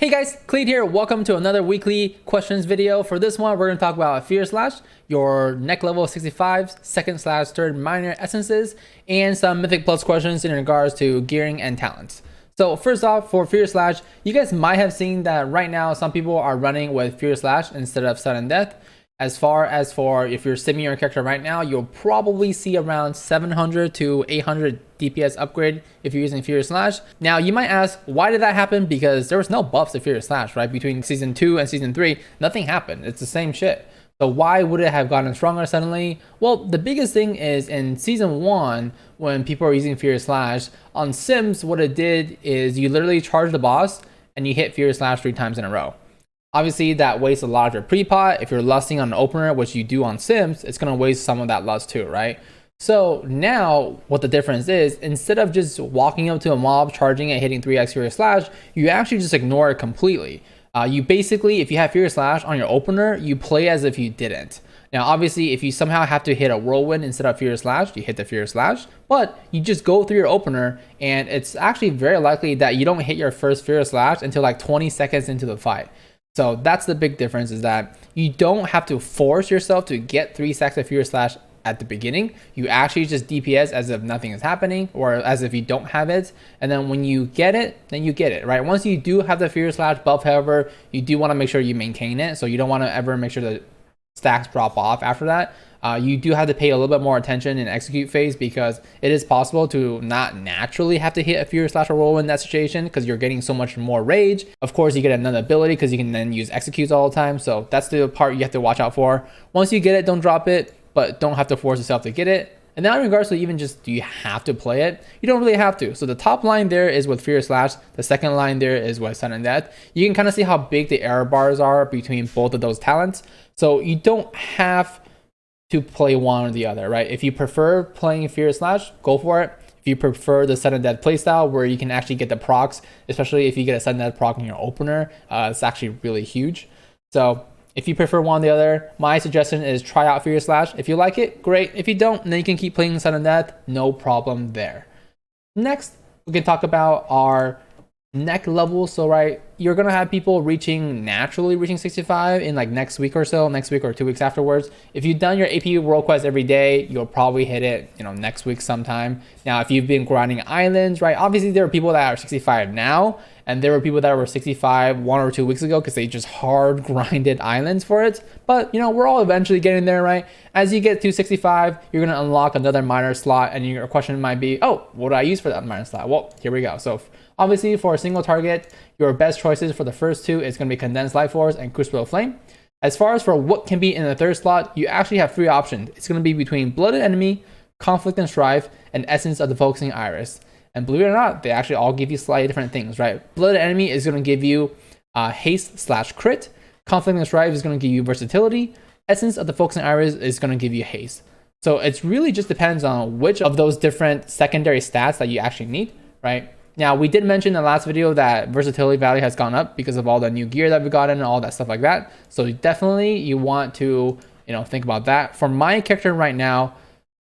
Hey guys, Kelade here. Welcome to another weekly questions video. For this one, we're going to talk about Fear Slash, your neck level 65, second/third minor essences, and some Mythic Plus questions in regards to gearing and talents. So first off, for Fear Slash, you guys might have seen that right now some people are running with Fear Slash instead of Sudden Death. As far as for if you're simming your character right now, you'll probably see around 700 to 800 DPS upgrade if you're using Fear Slash. Now you might ask, why did that happen? Because there was no buffs to Fear Slash, right? Between season 2 and season 3, nothing happened. It's the same shit. So why would it have gotten stronger suddenly? Well, the biggest thing is in season 1, when people are using Fear Slash, on Sims, what it did is you literally charge the boss and you hit Fear Slash 3 times in a row. Obviously, that wastes a lot of your pre-pot. If you're lusting on an opener, which you do on Sims, it's going to waste some of that lust too, right? So now what the difference is, instead of just walking up to a mob, charging it, hitting 3x Fear Slash, you actually just ignore it completely. You basically, if you have Fear Slash on your opener, you play as if you didn't. Now, obviously, if you somehow have to hit a whirlwind instead of Fear Slash, you hit the Fear Slash, but you just go through your opener, and it's actually very likely that you don't hit your first Fear Slash until like 20 seconds into the fight. So that's the big difference, is that you don't have to force yourself to get 3 stacks of Fear Slash at the beginning. You actually just DPS as if nothing is happening, or as if you don't have it. And then when you get it, then you get it, right? Once you do have the Fear Slash buff, however, you do want to make sure you maintain it. So you don't want to ever make sure the stacks drop off after that. You do have to pay a little bit more attention in execute phase, because it is possible to not naturally have to hit a Fear Slash or roll in that situation, because you're getting so much more rage. Of course, you get another ability because you can then use executes all the time. So that's the part you have to watch out for. Once you get it, don't drop it, but don't have to force yourself to get it. And now in regards to even just, do you have to play it? You don't really have to. So the top line there is with Fear Slash. The second line there is with Sudden Death. You can kind of see how big the error bars are between both of those talents. So you don't have to play one or the other, right? If you prefer playing Fear Slash, go for it. If you prefer the Sudden Death playstyle where you can actually get the procs, especially if you get a Sudden Death proc in your opener, it's actually really huge. So if you prefer one or the other, my suggestion is try out Fear Slash. If you like it, great. If you don't, then you can keep playing Sudden Death, no problem there. Next, we can talk about our neck level. So right, you're gonna have people naturally reaching 65 in like next week or 2 weeks afterwards. If you've done your AP world quest every day, you'll probably hit it, next week sometime. Now, if you've been grinding islands, right, obviously there are people that are 65 now, and there were people that were 65 1 or 2 weeks ago because they just hard grinded islands for it. But we're all eventually getting there, right? As you get to 65, you're gonna unlock another minor slot, and your question might be, oh, what do I use for that minor slot? Well, here we go. So obviously, for a single target, your best choices for the first two is going to be Condensed Life Force and Crucible of Flame. As far as for what can be in the third slot, you actually have 3 options. It's going to be between Blooded Enemy, Conflict and Strife, and Essence of the Focusing Iris. And believe it or not, they actually all give you slightly different things, right? Blooded Enemy is going to give you haste/crit. Conflict and Strife is going to give you versatility. Essence of the Focusing Iris is going to give you haste. So it really just depends on which of those different secondary stats that you actually need, right? Now, we did mention in the last video that versatility value has gone up because of all the new gear that we've gotten and all that stuff like that. So definitely you want to, think about that. For my character right now,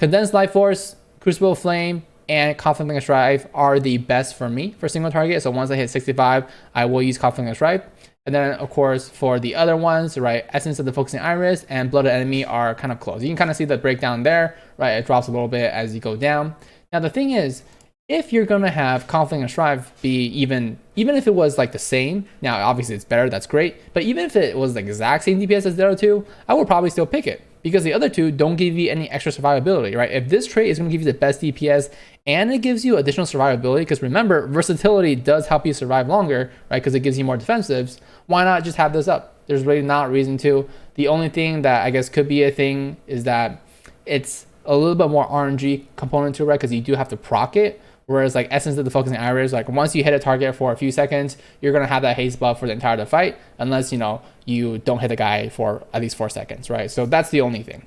Condensed Life Force, Crucible of Flame, and Conflict and Strife are the best for me for single target. So once I hit 65, I will use Conflict and Strife. And then, of course, for the other ones, right, Essence of the Focusing Iris and Blooded Enemy are kind of close. You can kind of see the breakdown there, right? It drops a little bit as you go down. Now, the thing is, if you're going to have Conflict and Strife be even if it was like the same, now obviously it's better, that's great, but even if it was the exact same DPS as the other two, I would probably still pick it, because the other two don't give you any extra survivability, right? If this trait is going to give you the best DPS and it gives you additional survivability, because remember, versatility does help you survive longer, right? Because it gives you more defensives, why not just have this up? There's really not a reason to. The only thing that I guess could be a thing is that it's a little bit more RNG component to it, right? Because you do have to proc it. Whereas like Essence of the Focusing Iris, like once you hit a target for a few seconds, you're going to have that haste buff for the entire fight, unless, you don't hit the guy for at least 4 seconds, right? So that's the only thing.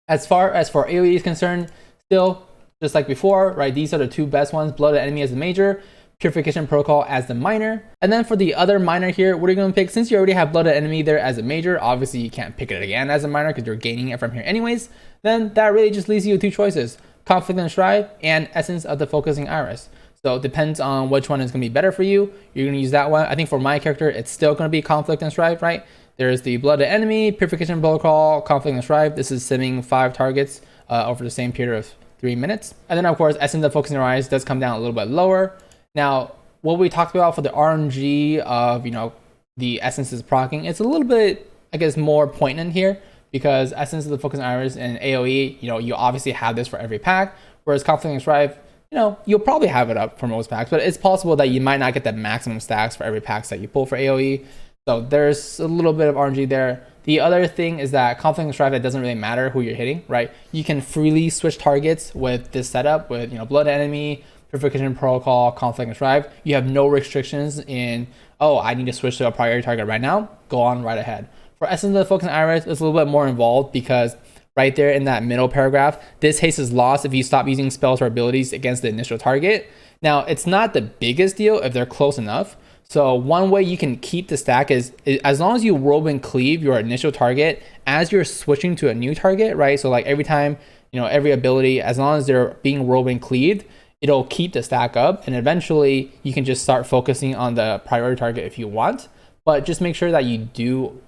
As far as for AoE is concerned, still, just like before, right, these are the 2 best ones. Blooded Enemy as the major, Purification Protocol as the minor. And then for the other minor here, what are you going to pick? Since you already have Blooded Enemy there as a major, obviously you can't pick it again as a minor because you're gaining it from here anyways, then that really just leaves you with 2 choices. Conflict and Strife and Essence of the Focusing Iris. So it depends on which one is going to be better for you. You're going to use that one. I think for my character, it's still going to be Conflict and Strife, right? There's the Blooded Enemy, Purification Protocol, Conflict and Strife. This is simming 5 targets over the same period of 3 minutes. And then of course, Essence of Focusing Your Eyes does come down a little bit lower. Now, what we talked about for the RNG of, the Essences proccing, it's a little bit, I guess, more poignant here because Essence of the Focusing Iris and AoE, you obviously have this for every pack, whereas Conflict and Strife, you'll probably have it up for most packs, but it's possible that you might not get the maximum stacks for every pack that you pull for AoE. So there's a little bit of RNG there. The other thing is that Conflict and Strife, it doesn't really matter who you're hitting, right? You can freely switch targets with this setup with, Blood Enemy, Purification Protocol, Conflict and Strife. You have no restrictions in, oh, I need to switch to a priority target right now. Go on right ahead. For Essence of the Focusing Iris, it's a little bit more involved because right there in that middle paragraph, this haste is lost if you stop using spells or abilities against the initial target. Now, it's not the biggest deal if they're close enough. So one way you can keep the stack is as long as you whirlwind cleave your initial target as you're switching to a new target, right? So like every time, every ability, as long as they're being whirlwind cleaved, it'll keep the stack up, and eventually you can just start focusing on the priority target if you want. But just make sure that you do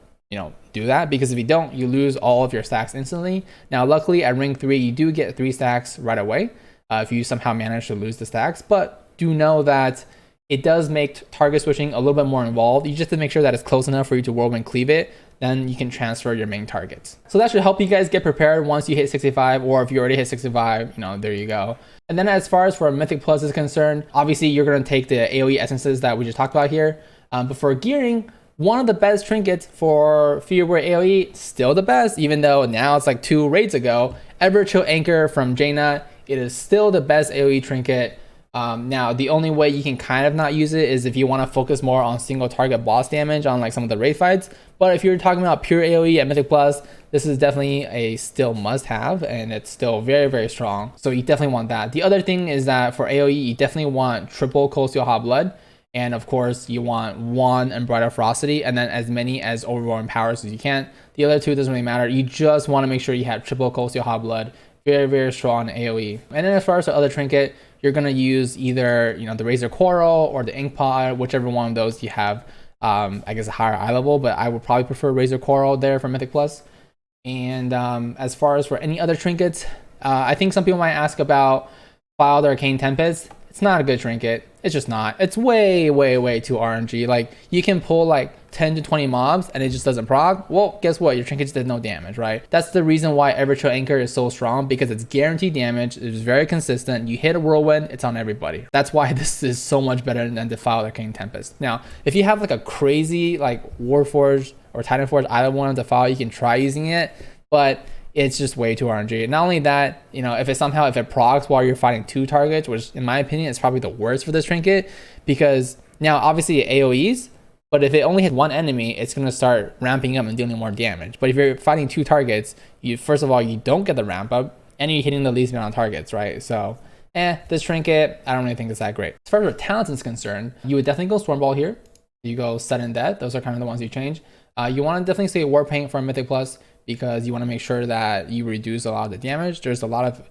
that, because if you don't, you lose all of your stacks instantly. Now, luckily at ring 3, you do get 3 stacks right away if you somehow manage to lose the stacks. But do know that it does make target switching a little bit more involved. You just have to make sure that it's close enough for you to whirlwind cleave it. Then you can transfer your main targets. So that should help you guys get prepared once you hit 65, or if you already hit 65, there you go. And then as far as for Mythic Plus is concerned, obviously you're going to take the AoE essences that we just talked about here. But for gearing, one of the best trinkets for Fearware AoE, still the best, even though now it's like 2 raids ago, Ever Chill Anchor from Jaina. It is still the best AoE trinket. Now, the only way you can kind of not use it is if you want to focus more on single target boss damage on like some of the raid fights. But if you're talking about pure AoE at Mythic Plus, this is definitely a still must have, and it's still very, very strong. So you definitely want that. The other thing is that for AoE, you definitely want triple Cold Hot Blood. And of course, you want 1 Unbridled Ferocity, and then as many as Overwhelming Powers as you can. The other 2 doesn't really matter. You just want to make sure you have triple Cold Hot Blood. Very, very strong AoE. And then as far as the other trinket, you're going to use either, the Razor Coral or the Ink Pod, whichever one of those you have, I guess, a higher eye level, but I would probably prefer Razor Coral there for Mythic Plus. And as far as for any other trinkets, I think some people might ask about Filed Arcane Tempest. It's not a good trinket. It's just not. It's way, way, way too RNG. Like, you can pull like 10 to 20 mobs and it just doesn't proc. Well, guess what? Your trinket just did no damage, right? That's the reason why Ever Chill Anchor is so strong, because it's guaranteed damage. It's very consistent. You hit a whirlwind, it's on everybody. That's why this is so much better than Defiled Arcane Tempest. Now, if you have like a crazy like Warforged or Titanforged either one of Defile, you can try using it, but it's just way too RNG. Not only that, if it procs while you're fighting 2 targets, which in my opinion is probably the worst for this trinket, because now obviously it AoEs, but if it only hit 1 enemy, it's going to start ramping up and dealing more damage. But if you're fighting 2 targets, first of all, you don't get the ramp up, and you're hitting the least amount of targets, right? So, this trinket, I don't really think it's that great. As far as your talents is concerned, you would definitely go Stormball here. You go Sudden Death. Those are kind of the ones you change. You want to definitely stay War Paint for Mythic Plus, because you want to make sure that you reduce a lot of the damage. There's a lot of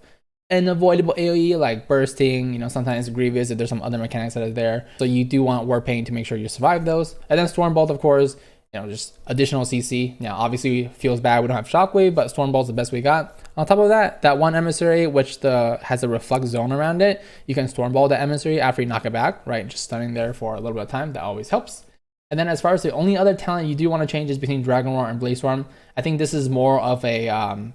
unavoidable AoE like bursting, sometimes Grievous if there's some other mechanics that are there. So you do want War Paint to make sure you survive those. And then Stormbolt, of course, just additional CC. Now, obviously feels bad we don't have Shockwave, but Stormbolt's the best we got. On top of that, that one Emissary, which has a reflect zone around it, you can Stormbolt the Emissary after you knock it back, right? Just stunning there for a little bit of time. That always helps. And then as far as the only other talent you do want to change is between Dragon Roar and Blaze Storm. I think this is more of a kind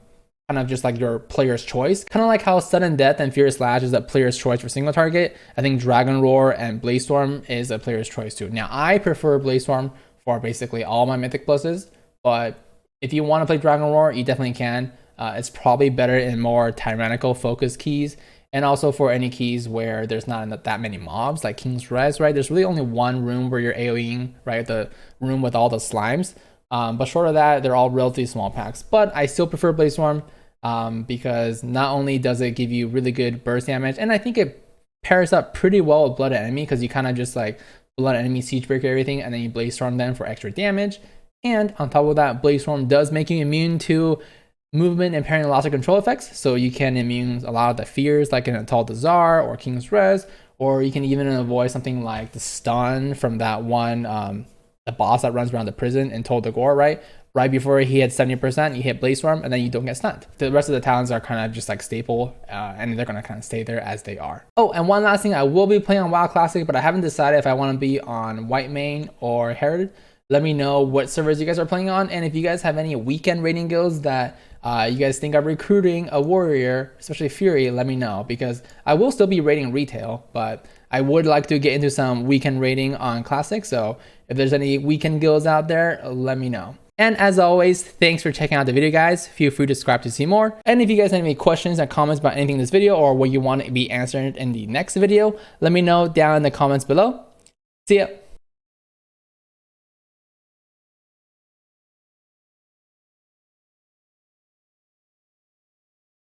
of just like your player's choice. Kind of like how Sudden Death and Furious Slash is a player's choice for single target. I think Dragon Roar and Blaze Storm is a player's choice too. Now, I prefer Blaze Storm for basically all my Mythic Pluses, but if you want to play Dragon Roar, you definitely can. It's probably better in more tyrannical focus keys, and also for any keys where there's not that many mobs, like King's Res, right? There's really only one room where you're AoEing, right? The room with all the slimes. But short of that, they're all relatively small packs. But I still prefer Blaze Storm because not only does it give you really good burst damage, and I think it pairs up pretty well with Blooded Enemy, because you kind of just like Blooded Enemy Siege Breaker everything, and then you Blaze Storm them for extra damage. And on top of that, Blaze Storm does make you immune to movement and parrying loss of control effects, so you can immune a lot of the fears like in Atal Dazar or King's Res or you can even avoid something like the stun from that one, the boss that runs around the prison and told the gore, right? Right before he had 70%, you hit Blaze Storm, and then you don't get stunned. The rest of the talents are kind of just like staple, and they're gonna kind of stay there as they are. Oh, and one last thing, I will be playing on WoW Classic, but I haven't decided if I want to be on White Main or Herod. Let me know what servers you guys are playing on, and if you guys have any weekend raiding guilds that you guys think are recruiting a warrior, especially Fury, let me know, because I will still be raiding retail, but I would like to get into some weekend raiding on Classic. So if there's any weekend guilds out there, let me know. And as always, thanks for checking out the video, guys. Feel free to subscribe to see more. And if you guys have any questions or comments about anything in this video or what you want to be answered in the next video, let me know down in the comments below. See ya.